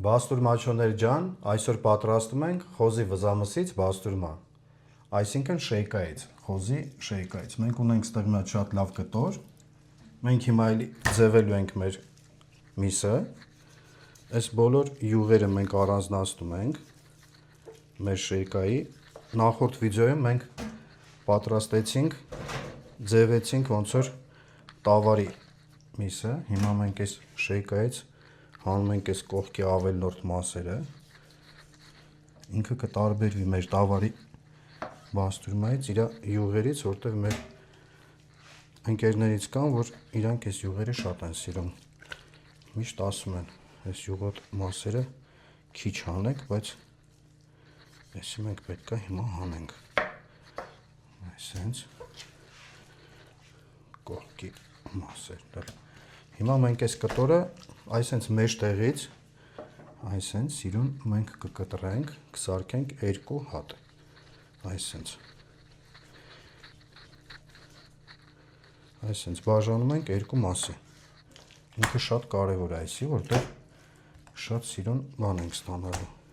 Բաստուրմաչոներ ջան, այսօր պատրաստում ենք խոզի վզամսից բաստուրմա, այսինքն շեյկայից, խոզի շեյկայից։ Մենք ունենք ստեղ մի հատ շատ լավ կտոր, մենք հիմա էլի ձևելու ենք մեր միսը, այս բոլոր յուղերը մենք առանձնացնում ենք մեր շեյկայի, նախորդ վիդեոյում մենք պատրաստեցինք, ձևեցինք ոնց որ տավարի միսը, հիմա մենք այս շեյկայից հանում ենք այս կողքի ավելնորդ մասերը, ինքը կտարբերվի մեր տավարի բաստուրմայից, իր յուղերից, որտեղ մեր ընկերներից կան, որ իրանք այս յուղերը շատ են սիրում, միշտ ասում են, այս յուղոտ մասերը քիչ հանեք, բայց այսի մենք պետք է հիմա հանենք, այսենց կողքի մասեր, հիմա մենք այս կտորը այսենց մեջ տեղից, այսենց սիրուն մենք կկտրենք, կսարքենք երկու հատ, այսենց բաժանում ենք երկու մասի, ինքը շատ կարևոր է այսի, որտեղ շատ սիրուն բան ենք ստանալու։